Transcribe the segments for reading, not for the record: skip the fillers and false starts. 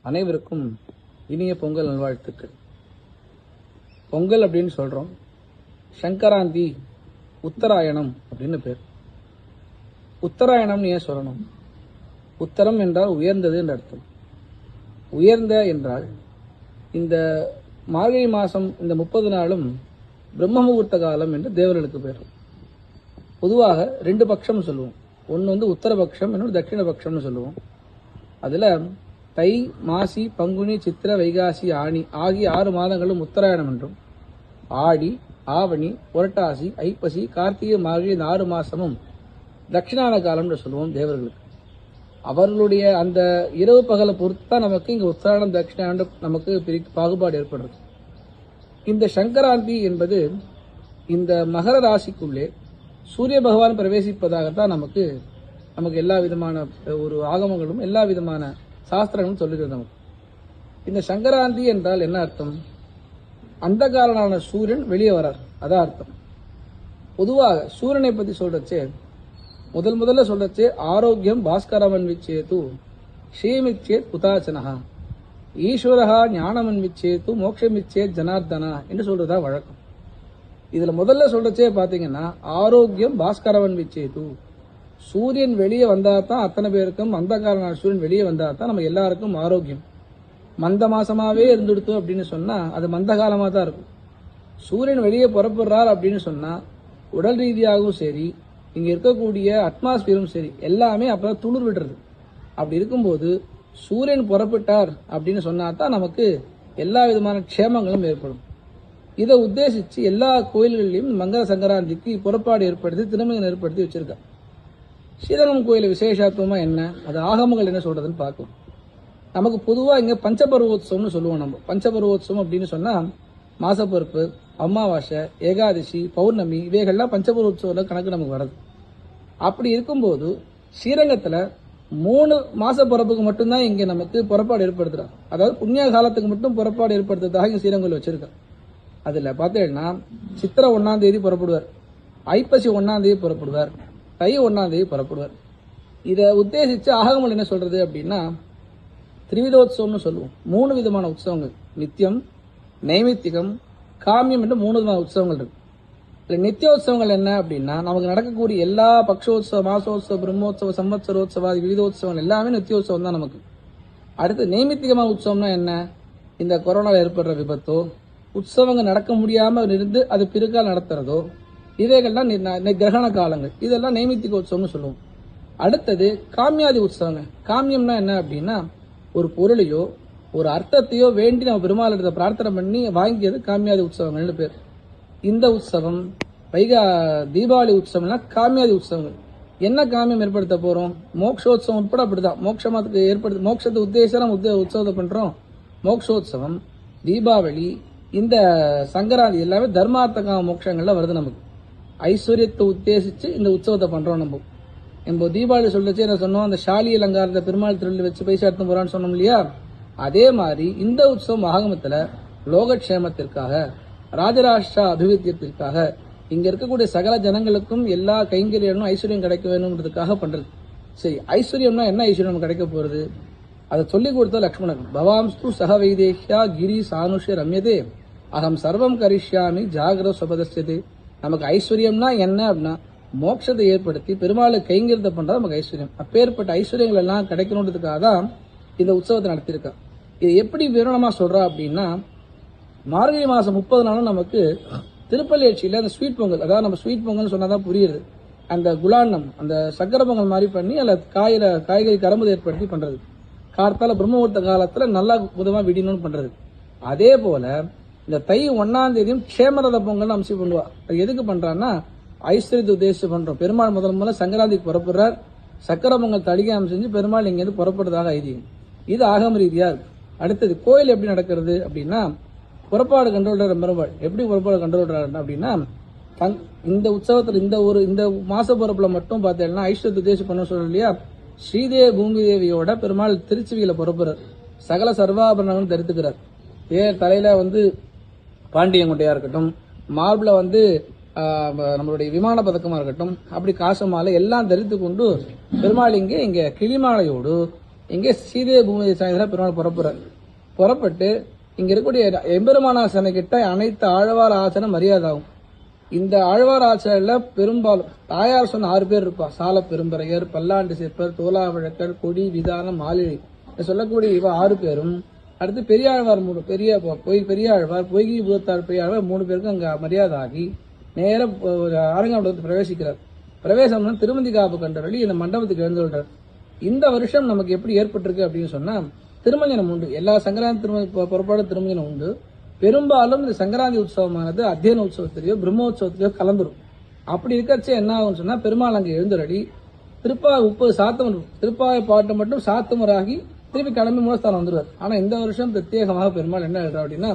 அனைவருக்கும் இனிய பொங்கல் நல்வாழ்த்துக்கள். பொங்கல் அப்படின்னு சொல்றோம். சங்கராந்தி, உத்தராயணம் அப்படின்னு பேர். உத்தராயணம்னு ஏன் சொல்லணும்? உத்தரம் என்றால் உயர்ந்தது என்று அர்த்தம். உயர்ந்த என்றால் இந்த மார்கழி மாசம் இந்த 30 நாளும் பிரம்ம முகூர்த்த காலம் என்று தேவர்களுக்கு பேர். பொதுவாக 2 பட்சம் சொல்லுவோம். ஒன்று உத்தரபக்ஷம், இன்னொன்று தட்சிணபக்ஷம்னு சொல்லுவோம். அதுல தை, மாசி, பங்குனி, சித்திர, வைகாசி, ஆனி ஆகிய 6 மாதங்களும் உத்தராயணம் என்றும், ஆடி, ஆவணி, புரட்டாசி, ஐப்பசி, கார்த்திகை, மார்கழி இந்த 6 மாசமும் தட்சிணாயன காலம்னு சொல்லுவோம் தேவர்களுக்கு. அவர்களுடைய அந்த இரவு பகலை பொறுத்து தான் நமக்கு இங்க உத்தராயணம் தட்சிணாயனம் நமக்கு பாகுபாடு ஏற்படுறது. இந்த சங்கராந்தி என்பது இந்த மகர ராசிக்குள்ளே சூரிய பகவான் பிரவேசிப்பதாகத்தான் நமக்கு எல்லா விதமான ஒரு ஆகமங்களும் எல்லா விதமான சாஸ்திரங்களும் சொல்லுகிறது. நமக்கு இந்த சங்கராந்தி என்றால் என்ன அர்த்தம்? அந்த காலனான சூரியன் வெளியே வரார், அதான் அர்த்தம். பொதுவாக சூரியனை பத்தி சொல்றச்சே முதல்ல சொல்றச்சே ஆரோக்கியம் பாஸ்கரமன்விச்சேது ஸ்ரீமிச்சேத் புதாச்சனஹா ஈஸ்வரஹா ஞானமன்விச்சேது மோட்சமிச்சேத் ஜனார்தனா என்று சொல்றதா வழக்கம். இதுல முதல்ல சொல்றச்சே பாத்தீங்கன்னா ஆரோக்கியம் பாஸ்கரமன்விச்சேது, சூரியன் வெளியே வந்தா தான் அத்தனை பேருக்கும், அந்த காலனான சூரியன் வெளியே வந்தா தான் நம்ம எல்லாருக்கும் ஆரோக்கியம். மந்த மாசமாவே இருந்துடுத்தோம் அப்படின்னு சொன்னா அது மந்த காலமா தான் இருக்கும். சூரியன் வெளியே புறப்படுறார் அப்படின்னு சொன்னா உடல் ரீதியாகவும் சரி, இங்க இருக்கக்கூடிய அட்மாஸ்பியரும் சரி, எல்லாமே அப்பதான் துளிர் விடுறது. அப்படி இருக்கும்போது சூரியன் புறப்பட்டார் அப்படின்னு சொன்னா தான் நமக்கு எல்லா விதமான க்ஷேமங்களும் ஏற்படும். இதை உத்தேசிச்சு எல்லா கோயில்களிலும் மங்கர சங்கராந்திக்கு புறப்பாடு ஏற்படுத்தி திருமணம் ஏற்படுத்தி வச்சிருக்காங்க. ஸ்ரீரங்கம் கோயில் விசேஷத்துவமா என்ன, அது ஆகமங்கள் என்ன சொல்றதுன்னு பார்க்கலாம். நமக்கு பொதுவா இங்க பஞ்சபர்வோத்சவம்னு சொல்லுவோம். நம்ம பஞ்சபர்வோத்சவம் அப்படின்னு சொன்னா மாசப்பொறுப்பு, அமாவாசை, ஏகாதசி, பௌர்ணமி இவைகள்லாம் பஞ்சபர்வோத்சவ கணக்கு நமக்கு வருது. அப்படி இருக்கும்போது ஸ்ரீரங்கத்துல 3 மாச பிறப்புக்கு மட்டும்தான் இங்க நமக்கு புறப்பாடு ஏற்படுத்துறாங்க. அதாவது புண்ணிய காலத்துக்கு மட்டும் புறப்பாடு ஏற்படுத்துறதாக இங்க ஸ்ரீரங்கத்தில் வச்சிருக்காங்க. அதுல பார்த்தீங்கன்னா சித்திரை 1ஆம் தேதி புறப்படுவார், ஐப்பசி 1ஆம் தேதி புறப்படுவார், தை 1ஆம் தேதி புறப்படுவார். இதை உத்தேசிச்சு ஆகமல் என்ன சொல்றது அப்படின்னா திரிவிதோத்சவம்னு சொல்லுவோம். 3 விதமான உற்சவங்கள், நித்தியம், நைமித்திகம், காமியம் என்று 3 விதமான உற்சவங்கள் இருக்கு. இதுல நித்தியோத்சவங்கள் என்ன அப்படின்னா நமக்கு நடக்கக்கூடிய எல்லா பக்ஷோத்சவ, மாசோத்சவ, பிரம்மோத்சவ, சம்வத்சரோத்சவ, விவிதோத்சவம் எல்லாமே நித்தியோத்சவம் தான் நமக்கு. அடுத்து நைமித்திகமான உற்சவம்னா என்ன? இந்த கொரோனாவில் ஏற்படுற விபத்தோ, உற்சவங்கள் நடக்க முடியாம இருந்து அது பிறகால் நடத்துறதோ, இவைகள்லாம் கிரகண காலங்கள், இதெல்லாம் நைமித்திக உற்சவம்னு சொல்லுவோம். அடுத்தது காமியாதி உற்சவங்கள். காமியம்னா என்ன அப்படின்னா ஒரு பொருளையோ ஒரு அர்த்தத்தையோ வேண்டி நம்ம பெருமாள் இடத்தை பிரார்த்தனை பண்ணி வாங்கியது காமியாதி உற்சவங்கள்னு பேர். இந்த உற்சவம் தீபாவளி உற்சவம்னா காமியாதி உற்சவங்கள். என்ன காமியம் ஏற்படுத்த போறோம்? மோக்ஷோத்சவம் உட்பட அப்படிதான். மோட்சத்தை உத்தேசம் நம்ம உற்சவத்தை பண்றோம். மோக்ஷோத்சவம், தீபாவளி, இந்த சங்கராந்தி எல்லாமே தர்மார்த்த மோட்சங்கள்ல வருது. நமக்கு ஐஸ்வர்யத்தை உத்தேசிச்சு இந்த உற்சவத்தை பண்றோம். நம்ம தீபாவளி சொல்லச்சு என்ன சொன்னோம்? அந்த ஷாலி அலங்காரத்தை பெருமாள் திருவிழா வச்சு பைசா எடுத்து போறான்னு சொன்னோம் இல்லையா? அதே மாதிரி இந்த உற்சவம் ஆகமத்துல லோகக்ஷேமத்திற்காக, ராஜராஷ்டிர அபிவிருத்தியத்திற்காக, இங்க இருக்கக்கூடிய சகல ஜனங்களுக்கும் எல்லா கைங்கரியனும் ஐஸ்வர்யம் கிடைக்க வேணும்ன்றதுக்காக பண்றது. சரி, ஐஸ்வர்யம்னா என்ன ஐஸ்வர்யம் கிடைக்க போறது? அதை சொல்லிக் கொடுத்த லக்ஷ்மணன். பவாம்ஸ்து சக வைதேஷ்யா கிரி சானுஷ்ய ரம்யதே அகம் சர்வம் கரிஷ்யாமி ஜாகிர சுபதஸ்யதே. நமக்கு ஐஸ்வர்யம்னா என்ன அப்படின்னா மோட்சத்தை ஏற்படுத்தி பெருமாளுக்கு கைங்கரியத்தை பண்றது நமக்கு ஐஸ்வர்யம். அப்பேற்பட்ட ஐஸ்வர்யங்கள் எல்லாம் கிடைக்கணுன்றதுக்காக தான் இந்த உற்சவத்தை நடத்தியிருக்கா. இது எப்படி விவரணமா சொல்றா அப்படின்னா மார்கழி மாசம் 30 நாளும் நமக்கு திருப்பள்ளியட்சியில அந்த ஸ்வீட் பொங்கல், அதாவது நம்ம ஸ்வீட் பொங்கல் சொன்னாதான் புரியுது, அந்த குலாண்டம், அந்த சக்கரை பொங்கல் மாதிரி பண்ணி அதில் காய்கறி கரும்பு ஏற்படுத்தி பண்றது. கார்த்தால பிரம்மமுகூர்த்த காலத்துல நல்லா புதமா விடினு பண்றது. அதே போல இந்த தை 1ஆம் தேதியும் க்ஷேமரத பொங்கல் அம்சி பண்ணுவா. அது எதுக்கு பண்றான்னா ஐஸ்வர்யத்தை உத்தேசிச்சு பண்றோம். பெருமாள் முதல்ல சங்கராந்திக்கு புறப்படுறார், சக்கர பொங்கல் தடிகாம செஞ்சு பெருமாள் இங்கிருந்து புறப்படுறதாக ஐதீகம். இது ஆகம ரீதியா இருக்கு. அடுத்தது கோயில் எப்படி நடக்கிறது அப்படின்னா புறப்பாடு கண்ட்ரோல்ற பெருமாள் எப்படி புறப்பாடு கண்ட்ரோல்றாரு அப்படின்னா இந்த உற்சவத்துல இந்த மாச பிறப்புல மட்டும் பார்த்தீங்கன்னா ஐஸ்வர்யத்தை உத்தேசி பண்ண சொல்றோம் இல்லையா? ஸ்ரீதேவி பூமி தேவியோட பெருமாள் திருச்சிவியில புறப்படுறார், சகல சர்வாபரணங்களும் தரித்துக்கிறார். தலையில பாண்டியங்குட்டையா இருக்கட்டும், மார்பிள நம்மளுடைய விமான பதக்கமா இருக்கட்டும், அப்படி காச மாலை எல்லாம் தரித்து கொண்டு பெருமாள் இங்க கிளிமாலையோடு இங்கே சீதே பூமி சாயந்தரம் பெருமாள் புறப்பட்டு இங்க இருக்கக்கூடிய எம்பெருமானாசனை கிட்ட அனைத்து ஆழ்வார் ஆசன மரியாதை ஆகும். இந்த ஆழ்வார் ஆசனையில பெரும்பாலும் தாயார் சொன்ன 6 பேர் இருப்பா. சால பெரும்பரையர், பல்லாண்டு சிற்பர், தோலாவழக்கர், கொடி, விதானம், மாலிழி சொல்லக்கூடிய இவ 6 பேரும். அடுத்து பெரியாழ்வார் பெரியாழ்வார், பொய்கி பூத்தார் பெரியாழ்வார் 3 பேருக்கும் அங்க மரியாதை ஆகி நேரம் அரங்காமண்டபத்தை பிரவேசிக்கிறார். பிரவேசம் திருமந்தி காப்பு கண்டவழி இந்த மண்டபத்துக்கு எழுந்துள்ளார். இந்த வருஷம் நமக்கு எப்படி ஏற்பட்டிருக்கு அப்படின்னு சொன்னா திருமஞ்சனம் உண்டு. எல்லா சங்கராந்தி புறப்பாடு திருமஞ்சனம் உண்டு. பெரும்பாலும் இந்த சங்கராந்தி உற்சவமானது அத்தியன உற்சவத்திலேயோ பிரம்மோற்சவத்திலேயோ கலந்துரும். அப்படி இருக்கச்சே என்ன ஆகும்னு சொன்னா பெருமாள் அங்கே எழுந்துரடி திருப்பாவை 30 சாத்தமர் திருப்பாவை பாட்டு மட்டும் சாத்தமராகி திருப்பி கிளம்பி மூலஸ்தானம் வந்துருவார். ஆனா இந்த வருஷம் பிரத்யேகமாக பெருமாள் என்ன எழுதுறா அப்படின்னா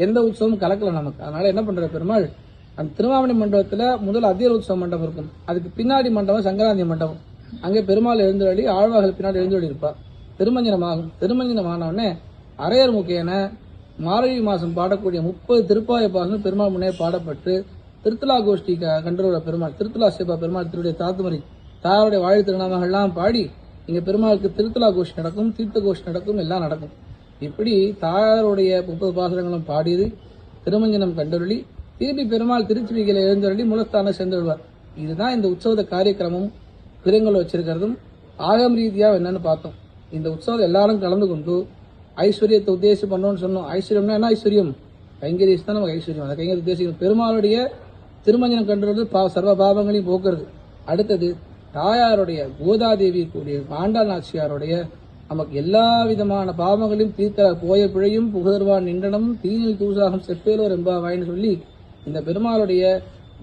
எந்த உற்சவமும் கலக்கல நமக்கு. அதனால என்ன பண்ற பெருமாள் அந்த திருவாமணி மண்டபத்துல முதல் அத்தியன உற்சவ மண்டபம் இருக்கும். அதுக்கு பின்னாடி மண்டபம் சங்கராந்தி மண்டபம். அங்கே பெருமாள் எழுந்தருளி ஆழ்வார்கள் பின்னாடி எழுந்தருளி இருப்பார். திருமஞ்சனமாகும். திருமஞ்சனமானவுடனே அரையர் முக்கியன மார்கழி மாசம் பாடக்கூடிய 30 திருப்பாய பாசனம் பெருமாள் முன்னே பாடப்பட்டு திருத்தலா கோஷ்டி கண்டோட பெருமாள் திருத்தலா சேபா பெருமாள் திருடைய தாத்துமரி தாருடைய வாழ் திருநாமங்கள்லாம் பாடி இங்க பெருமாளுக்கு திருத்தலா கோஷ்டி நடக்கும், தீர்த்த கோஷ்டி நடக்கும், எல்லாம் நடக்கும். இப்படி தாயாருடைய 30 பாசனங்களும் பாடியது திருமஞ்சனம் கண்டருளி திருப்பி பெருமாள் திருச்சிவிகளை எழுந்தருளி மூலஸ்தானம் சென்றுள்ளார். இதுதான் இந்த உற்சவ காரியக்கிரமம் பிறங்கள் வச்சிருக்கிறதும் ஆகம் ரீதியா என்னன்னு பார்த்தோம். இந்த உற்சவம் எல்லாரும் கலந்து கொண்டு ஐஸ்வர்யத்தை உத்தேசம் பண்ணோம்னு சொன்னோம். ஐஸ்வர்யம்னா என்ன ஐஸ்வர்யம்? கைங்கரியம் தான் நமக்கு ஐஸ்வர்யம். அந்த கைங்கரிய உத்தேசிக்கணும். பெருமாளுடைய திருமஞ்சனம் கண்டுறது சர்வ பாவங்களையும் போக்குறது. அடுத்தது தாயாருடைய கோதாதேவி கூடிய ஆண்டாள் நாச்சியாருடைய நமக்கு எல்லா விதமான பாவங்களையும் தீர்த்த போய பிழையும் புகழ்வான் நின்றனம் தீனில் தூசாகம் செப்பேலோர் என்பாவாயின்னு சொல்லி இந்த பெருமாளுடைய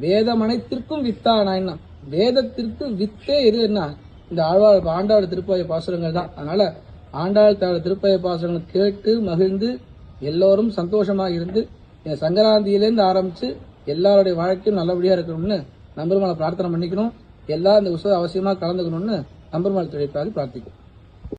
வேதம் அனைத்திற்கும் வித்தானா வேதத்திற்கு வித்தே எது என்ன இந்த ஆண்டாள் திருப்பாய பாசுரங்கள் தான். அதனால ஆண்டாள் திருப்பாய பாசுரங்களை கேட்டு மகிழ்ந்து எல்லோரும் சந்தோஷமாக இருந்து சங்கராந்தியிலேருந்து ஆரம்பிச்சு எல்லாருடைய வாழ்க்கையும் நல்லபடியா இருக்கணும்னு நம்பெருமாளை பிரார்த்தனை பண்ணிக்கணும். எல்லாரும் இந்த உற்சவம் அவசியமா கலந்துக்கணும்னு நம்பெருமாள் துணைக்காக பிரார்த்திக்கும்.